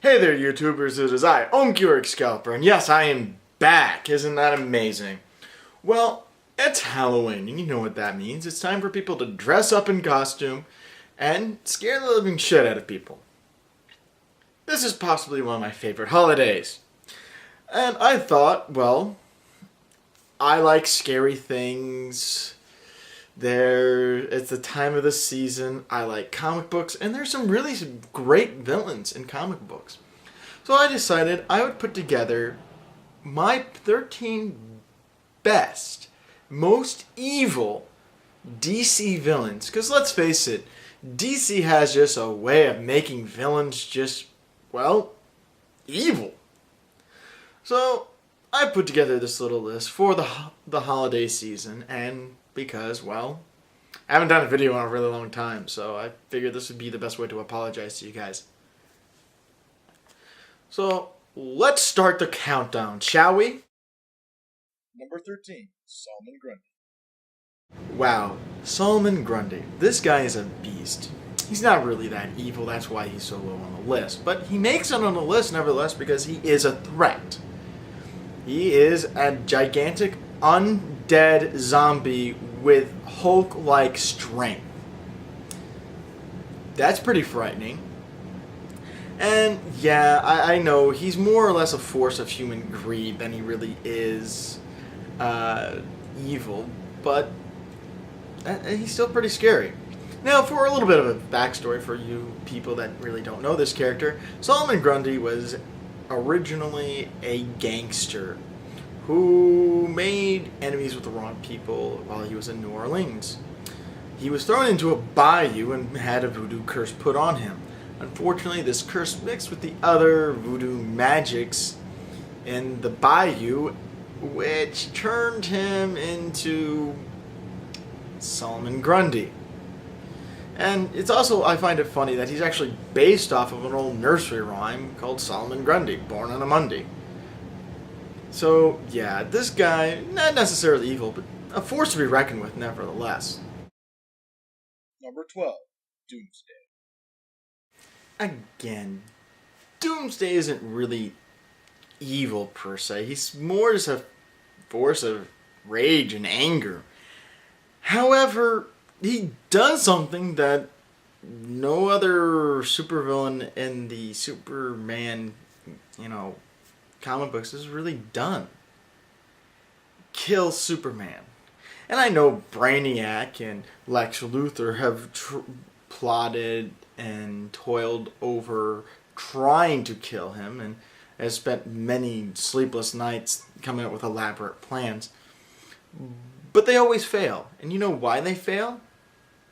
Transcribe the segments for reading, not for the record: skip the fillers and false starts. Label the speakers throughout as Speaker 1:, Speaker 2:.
Speaker 1: Hey there, YouTubers, it is I, Omki Scalper, and yes, I am back. Isn't that amazing? Well, it's Halloween, and you know what that means. It's time for people to dress up in costume and scare the living shit out of people. This is possibly one of my favorite holidays. And I thought, well, I like scary things. It's the time of the season. I like comic books, and there's some really great villains in comic books. So I decided I would put together my 13 best, most evil DC villains. Because let's face it, DC has just a way of making villains just, well, evil. So I put together this little list for the holiday season, and because, well, I haven't done a video in a really long time, so I figured this would be the best way to apologize to you guys. So, let's start the countdown, shall we?
Speaker 2: Number 13, Solomon Grundy.
Speaker 1: Wow, Solomon Grundy. This guy is a beast. He's not really that evil, that's why he's so low on the list. But he makes it on the list nevertheless because he is a threat. He is a gigantic, undead zombie with Hulk-like strength. That's pretty frightening. And yeah, I know he's more or less a force of human greed than he really is evil, but he's still pretty scary. Now, for a little bit of a backstory for you people that really don't know this character, Solomon Grundy was originally a gangster who made enemies with the wrong people while he was in New Orleans. He was thrown into a bayou and had a voodoo curse put on him. Unfortunately, this curse mixed with the other voodoo magics in the bayou, which turned him into Solomon Grundy. And it's also, I find it funny that he's actually based off of an old nursery rhyme called Solomon Grundy, born on a Monday. So, yeah, this guy, not necessarily evil, but a force to be reckoned with nevertheless.
Speaker 2: Number 12, Doomsday.
Speaker 1: Again, Doomsday isn't really evil per se. He's more just a force of rage and anger. However, he does something that no other supervillain in the Superman, comic books has really done. Kill Superman. And I know Brainiac and Lex Luthor have plotted and toiled over trying to kill him and has spent many sleepless nights coming up with elaborate plans. But they always fail. And you know why they fail?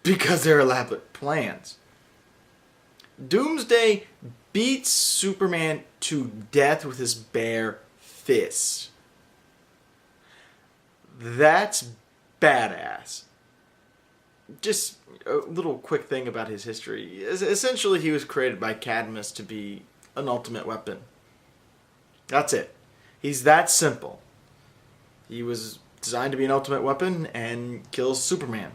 Speaker 1: Because they're elaborate plans. Doomsday beats Superman to death with his bare fists. That's badass. Just a little quick thing about his history. Essentially, he was created by Cadmus to be an ultimate weapon. That's it. He's that simple. He was designed to be an ultimate weapon and kills Superman.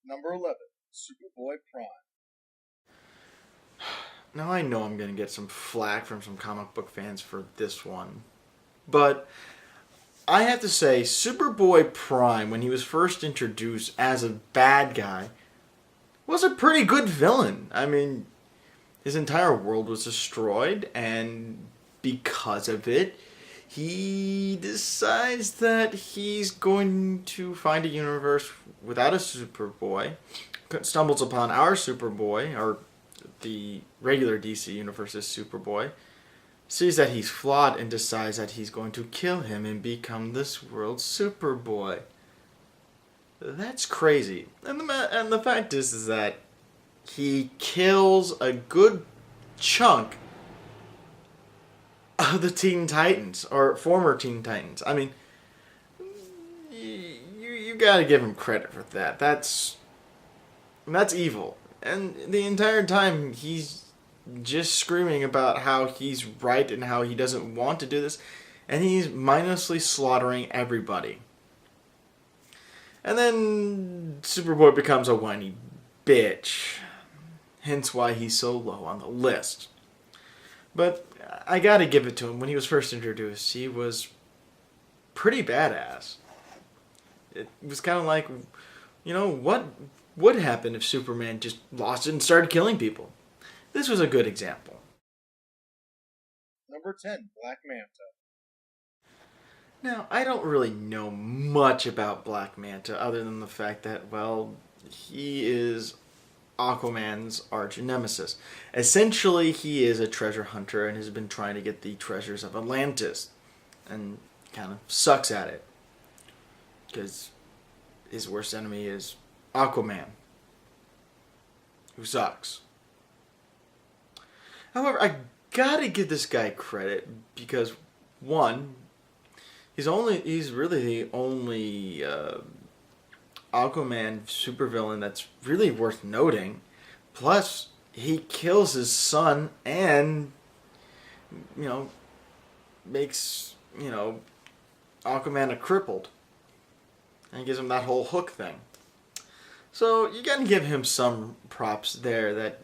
Speaker 2: Number 11, Superboy Prime.
Speaker 1: Now I know I'm going to get some flack from some comic book fans for this one, but I have to say Superboy Prime, when he was first introduced as a bad guy, was a pretty good villain. I mean, his entire world was destroyed, and because of it, he decides that he's going to find a universe without a Superboy, stumbles upon our Superboy, or the regular DC Universe's Superboy, sees that he's flawed and decides that he's going to kill him and become this world's Superboy. That's crazy. And the fact is that he kills a good chunk of the Teen Titans, or former Teen Titans. I mean, you gotta give him credit for that. That's evil. And the entire time he's just screaming about how he's right and how he doesn't want to do this, and he's mindlessly slaughtering everybody. And then Superboy becomes a whiny bitch. Hence why he's so low on the list. But I gotta give it to him. When he was first introduced, he was pretty badass. It was kind of like, what would happen if Superman just lost it and started killing people? This was a good example.
Speaker 2: Number 10, Black Manta.
Speaker 1: Now, I don't really know much about Black Manta other than the fact that, well, he is Aquaman's arch nemesis. Essentially, he is a treasure hunter and has been trying to get the treasures of Atlantis and kind of sucks at it because his worst enemy is Aquaman, who sucks. However, I gotta give this guy credit because, one, he's really the only Aquaman supervillain that's really worth noting. Plus, he kills his son and, makes, Aquaman a crippled. And gives him that whole hook thing. So, you gotta give him some props there that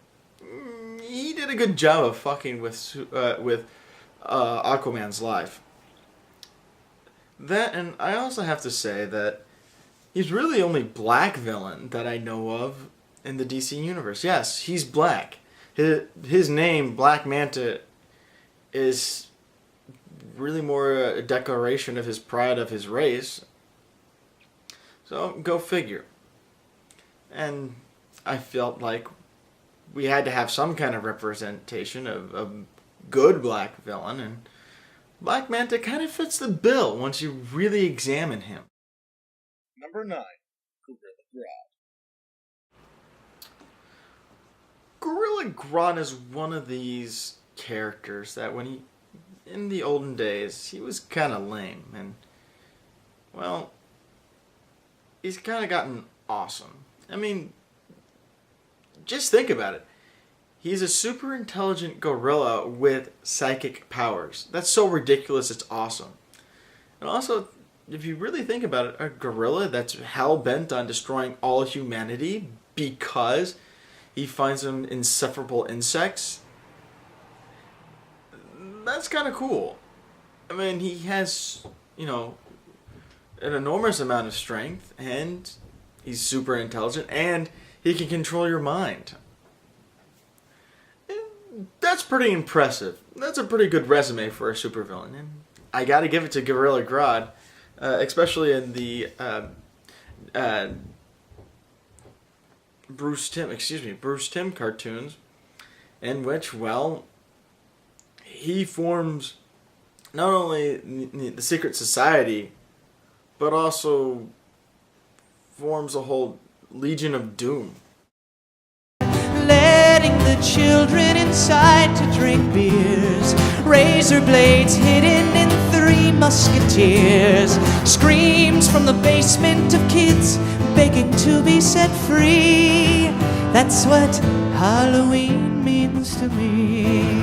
Speaker 1: he did a good job of fucking with Aquaman's life. That, and I also have to say that he's really the only black villain that I know of in the DC universe. Yes, he's black. His name, Black Manta, is really more a declaration of his pride of his race. So, go figure. And I felt like we had to have some kind of representation of a good black villain, and Black Manta kind of fits the bill once you really examine him.
Speaker 2: Number 9, Gorilla Grodd.
Speaker 1: Gorilla Grodd is one of these characters that in the olden days, he was kind of lame, and, well, he's kind of gotten awesome. I mean, just think about it. He's a super intelligent gorilla with psychic powers. That's so ridiculous, it's awesome. And also, if you really think about it, a gorilla that's hell-bent on destroying all humanity because he finds them insufferable insects, that's kind of cool. I mean, he has, an enormous amount of strength, and he's super intelligent, and he can control your mind. That's pretty impressive. That's a pretty good resume for a supervillain, and I gotta give it to Gorilla Grodd, especially in the Bruce Timm cartoons, in which, well, he forms not only the secret society, but also forms a whole Legion of Doom.
Speaker 3: Letting the children inside to drink beers, razor blades hidden in 3 musketeers, screams from the basement of kids begging to be set free. That's what Halloween means to me.